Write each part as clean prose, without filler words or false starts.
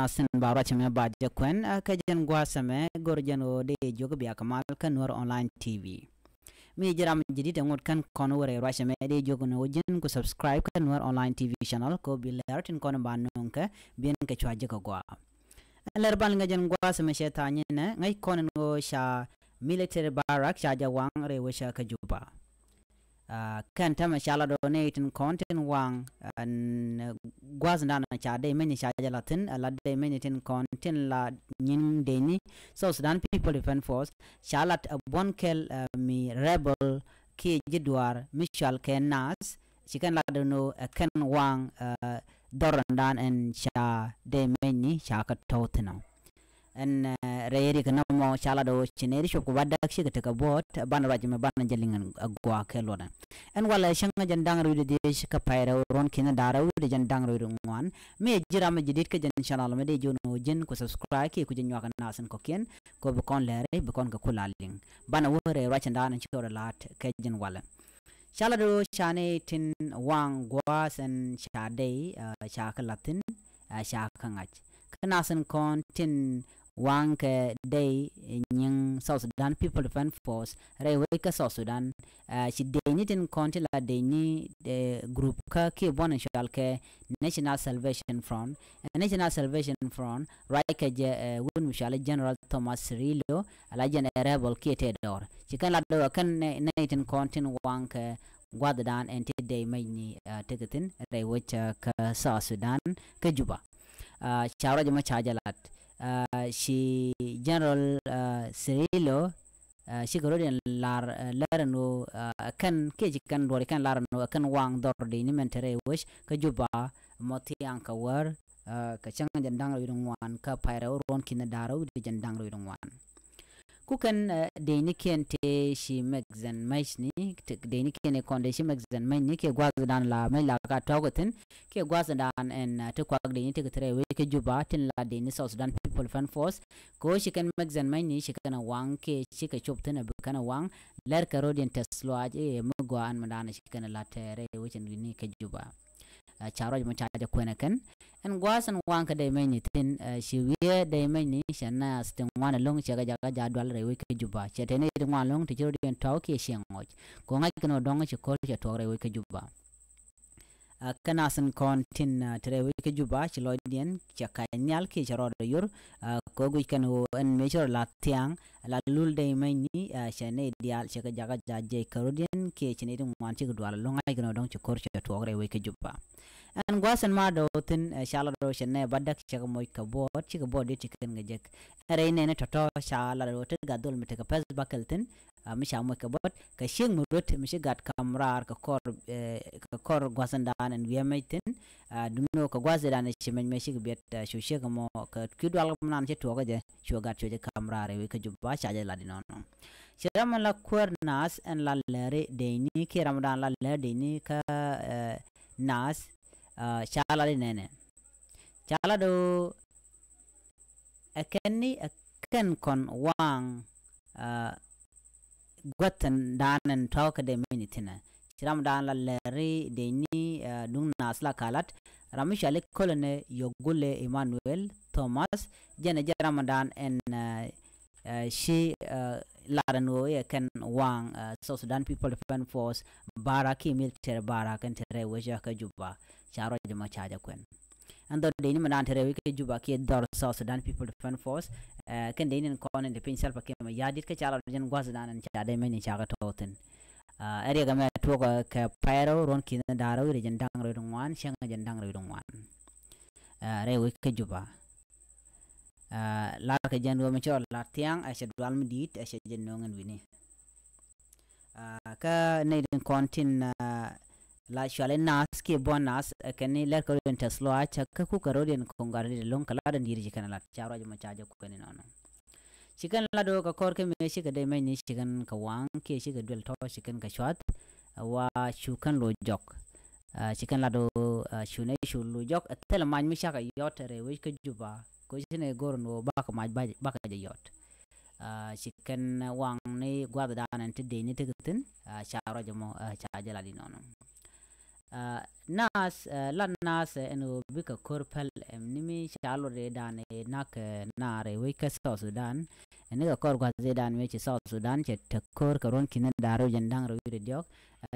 nasin bara chame baje kwen kajen gwasame gorjen o de jogo biya kamal kan nur online tv mi jiram jidite ngot kan kono wore rachame de jogo no jen ko subscribe kan nur online tv channel ko bi lertin kono bannon ka bien ke chwaje ko gwa ler bal ngajen gwasame shetanye ne ngai kono no sha military barrack sha jawang rewe sha kajuba kan tama shala donating content wang gwazna na cha de meni sha jalatin la de meni tin content la nyin deni so Sudan People Defense Force shalat bonkel mi rebel ki jidwar Michal Kenas chikan la dono kan wang dorandan en sha de meni sha ka totna en reeri kana mo chala do chineri shop ko wadda shi ka taka bot ban rajima ban jalingan agwa kelona en wala shanga jandang rude de shi ka payra ron kina dara de jandang rude ngwan me jira ma jidit ka jan channel me de jono jen ko subscribe ki ko jen waka nasan ko ken ko be kon lere be kon ka kulaling ban wore rachanda nan chora lat ka jen wala chala do chane tin wang gwas en chade chaka latin chaka ngach kanasan kon tin wang ke day nying South Sudan People Defense Force rewe ka South Sudan si deni tin konti la deni de group ka ki bon shal ke National Salvation Front right ke je won mishal General Thomas Rilo ala jen rebel ki te dor si kan la do kan ne tin konti wang ke gwadadan enti day mai ni tegatin rewe ka South Sudan ke Juba chawra jama chajalat shi General Cirilo shi garodin larano kan keji kan dori kan larano kan wang dordi ni mentere wish ka juba moti anka war ka changa jandang ridung wan ka paira ron kin daro di jandang ridung wan kukan deni kente shi magzan maishni deni kene konde shi magzan mai ni ke gwazdan la mai la ka tawatin ke gwazdan en to kwag deni te tre we ke juba tin la deni South Sudan People Defense Force ko shi kan magzan mai ni shi kana wang ke shi ka choptin be kana wang ler ka rodin teslo aje mugwa an madana shi kana la tere we chen ni ke juba charo mo chaja kwena kan en gwasan wanka de meni tin shi wiye de meni shana stin wana long chaga jaga jadwal rewe ke juba chetene de wana long ti jodi en taw ke shengoj ko ngai kono donga chi ko che to rewe ke juba kana san kon tin rewe ke juba chi lodien chaka nyal ke charo yor ko gu kan en measure la tiang la lul de meni shane dial chaga jaga jaje karodien ke chene de wana chi dwal long ngai kono dong chi ko che to rewe ke juba an gwasan ma do tin shala do shene badak chaka moy ka bot chika bot de chicken ngajek reine ne toto shala do te gadol mite ka pes bakal tin mi shamoy ka bot ka shing mudot mi shigat kamrar ka kor gwasan dan en wiemay tin dunno ka gwasan dan shimen me shig bet shu shig mo ka kidwal nan che to gaje shu gat che kamrar we ka jubba shaje la dinono shiram la kwar nas en la lere de ni ki ramadan la lere de ni ka nas chala di nene chala do akenni aken kon wang gwatan danan tawka de minitina chiram dan la leri de ni dung nasla kalat ramishale kolone yogule Emmanuel Thomas jene jaramadan en shi larano ken wang South Sudan People Defense Force baraki military barakan tere weja ka juba charo jama chaja kwen ando deni manan tere ke juba ke dor South Sudan People Defense Force ken deni kon en de pinsal pa ke ma yadit ke chalo jen gwazdan en chade meni chaga toten area game to ka pyro ron kin daro re jen dang re dongwan shanga jen dang re dongwan rewe ke juba lar ke jen do menchol lar tiang ashe dwal midit ashe jen nongen wini ka needin kontin la shale nas ke bonas kani ler ko den teslo acha ka ku karo den kongarde long kala den dirji kana la charo ma chaja ku kani nono chikan la do ka kor ke me shi ka de mai ni chikan ka wang ke shi ka dwel to chikan ka shwat wa shukan lo jok chikan la do shune shu lo jok tel man mi shaka yotere we ka juba ko shine gorno ba ka maj ba ka yot chikan wang ni gwada dan ante de ni tegatin charo jamo chaja la di nono nas lan nas eno bika korpal nimi chalo re dan nak nare we ka South Sudan ene ga kor gwa zedan me ci South Sudan ce takor karon kinan daro jandang ro yure diok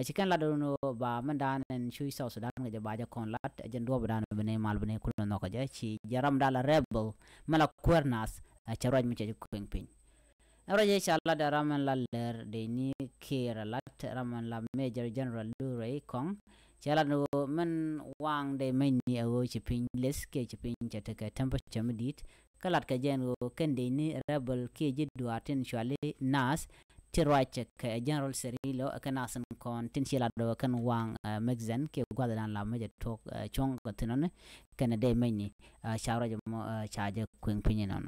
cikan la no ba mandan en chui South Sudan ga ba ja kon lat jen do badan bene mal bene kulo no ko ja ci jaram dala rebel mala kwernas ci roj mi ci ko pin raje inshallah da raman la ler de ni kira lat raman la Major General Luray Kong chala no man wang de men ni awo ci pin les ke ci pin ca te ka temperature medit kalat ka jen wo kende ni rebel ke ji duatin shwale nas ci roche ka General Serilo ka nasan kon tin chala do kan wang mexen ke gwada dan la meje tok chong ko tinon kana de men ni shawra mo chaje kuin pin non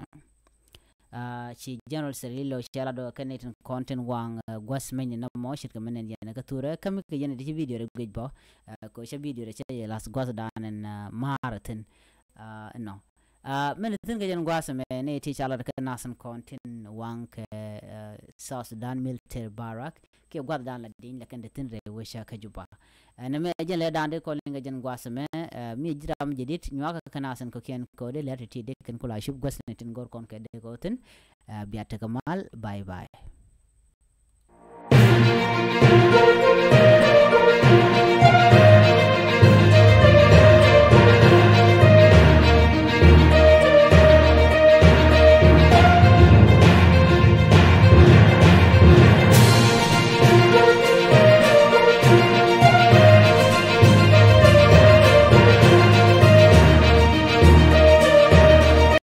ci General Serilo chala do kanetin content wang gwas men na mo shit ka menen yana ka tura kam ka yana di video re gejbo ko sha video re che las gwas dan marathon no men tin ga jan gwas me ne ti chala ka nasan content wang ka South Sudan military barrack ke gwad dan la din la kan de tin re wisha ka juba na me jan le dan de ko linga jan gwas me mi jiram jedit nyaka ka nasan ko ken ko de le ti de kan kula shub gwas ne tin gor kon ke de ko tin biata kamal bye bye